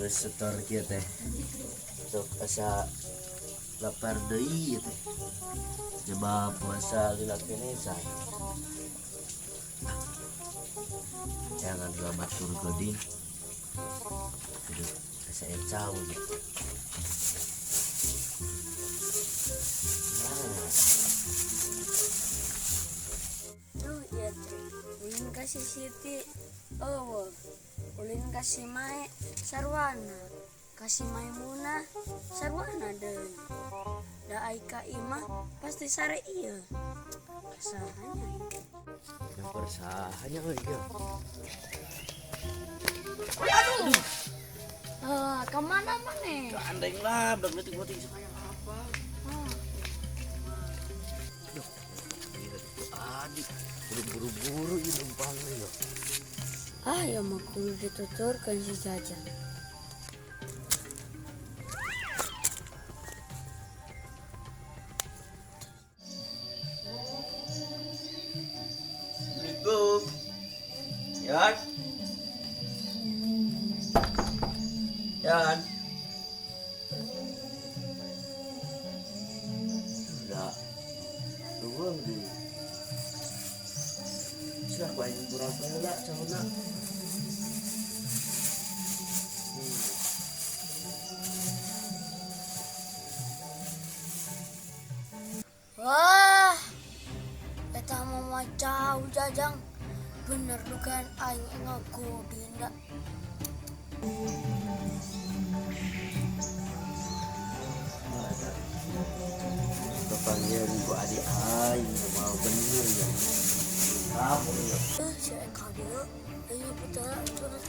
setor kieu teh. Sok asa lapar deui teh. Coba puasa lila kene san. Jangan gamat tur goding. Hidup asa encau gitu. Duh ya teh, ulin kasih Siti, oh, ulin kasih Mae sarwana, kasih Maimunah sarwana deh. Da Aika imah pasti sare iya. Kesahanya. Yang persahanya ya. Aduh, kemana mana? Andeng lah, udah ngeting-ngeting supaya apa? Adik, buru-buru ini numpangnya ya. Ya mau kudu dituturkan si Jajang. Assalamualaikum. Yan. Yan. Sudah. Luang di. Sudah banyak berapa ya calona. Wah, eta mah jauh Jajang. Bener dugaan aing ngagodin da. Bapaknya ribu adik aing mau bener ya. Kamu ya. Si Eka dia, ini putar terus.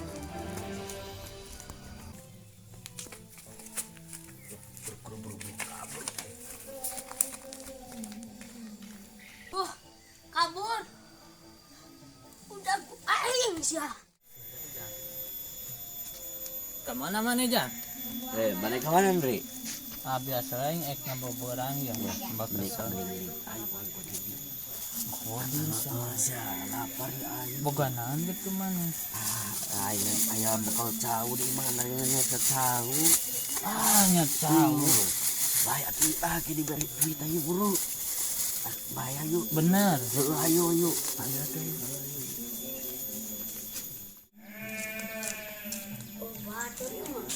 Kabur. Udah ku aing sia. Kemana mana Jan? Balik ke mana Ndri? Biasa lain ek naboborang ya. Bakasal. Kodin Masa lapar ya aing. boganaan gitu mana? Ayam bakal tahu di mana nya tahu. Nya tahu. Bayar kita di beri kita yuk buru. Bayar yuk. Bener. Ayo yuk. Ayo teh. Oh, batur mah.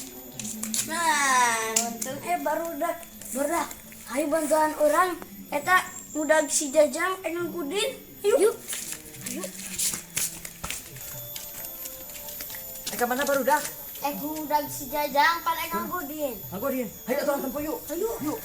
Nah, untung baru dah. Ayo bantuan orang eta mudag si Jajang engang kudin. Yuk. Eka mana baru dah? Mudag si Jajang pan engang kudin. Aku Din. Ayo tuang tempo yuk. Yuk.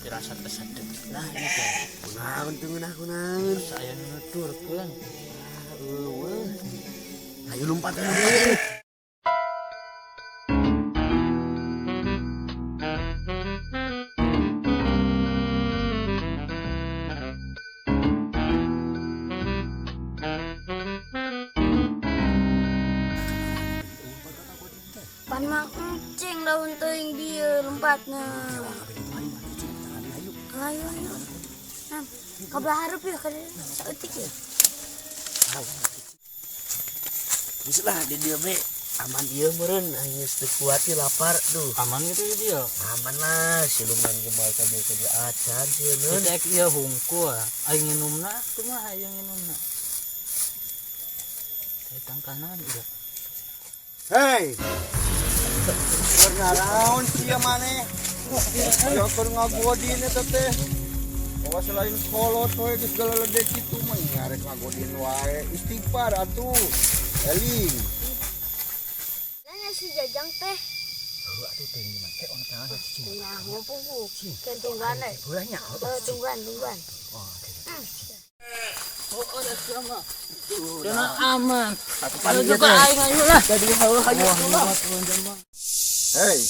Dirasa kesedek. Nah, gitu. Kunaon. Saya nuturkeun. Ayo lompat dulu. Pan mang encing daun teuing dieu lompatna. Ayo. Nah, kabahareup ya ka saeutik ya. Bislah di dia be. Aman ieu meureun aing geus teu kuat ieu lapar duh. Aman gitu dia. Aman lah siluman gemal ka dia acan sieun. Kita ek ieu hungkul. Aing nginumna kumaha aing nginumna? Tang kanan udah. Hei, bernaon sia maneh? Ya keur ngagodin eta teh. Bahwa selain kolot we geus galeledek kitu mah ngarek ngagodin wae. Istighfar atuh. Eling. Nanya si Jajang teh. Atuh teh di make orang tangan cicing. Nah, ngumpulku. Kan tunggan deh. Bolanya. Tunggan. Ada sama. Kena aman. Kalau juga aing ayo lah. Jadi hayu. Hei,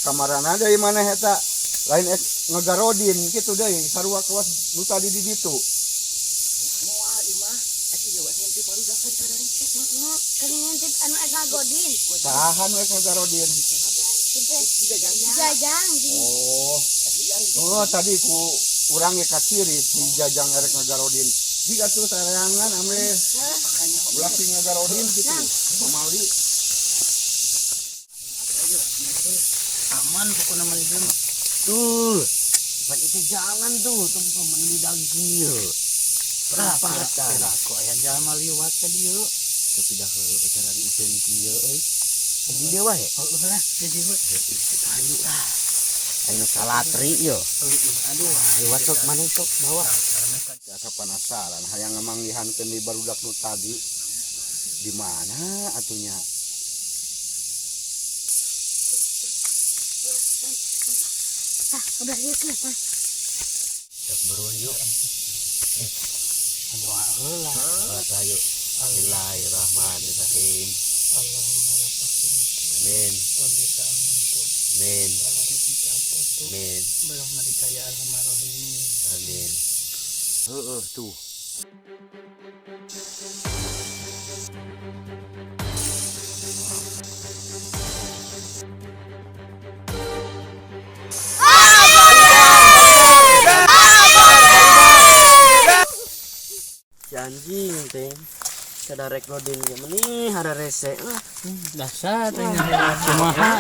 kamarana deui maneh eta. Lain ngagarodin kitu deui sarua kawas nu tadi di ditu. Moal imah, aki juga Kan ngintip anu ek ngagodin. Tahan we ngagarodin. Jajang gini. Oh tadi ku urang ge kaciri si Jajang erek ngagarodin. Jika tuh tayangan ame ulah si ngagarodin gitu. Mamali. Aman pokoknya maligun. Tuh, pan itu jangan tuh, teman-teman ini daging ya. Berapa cara? Kok aya jalma liwat ka dieu? Tapi dah cara ijen kieu euy. Ini dia wae. Heuh lah, di dieu. Ayo lah. Ayo salatri yo. Aduh, Lewat sok mana sok bawa. Asa penasaran hayang ngamanggihankeun di barudak nu tadi. Di mana atunya? Udah yuk lah. Cek beruan yuk. doa heula. Baca yuk. Bismillahirrahmanirrahim. Allahumma laqasim Amin. wa bika amantu. Amin. Wala rizqika abdatu. Amin. Birahmatika ya arhamar rahimin. Amin. Tuh. Si anjing teh kada rek loading ge meuni hara rese. Dasar teh kumaha.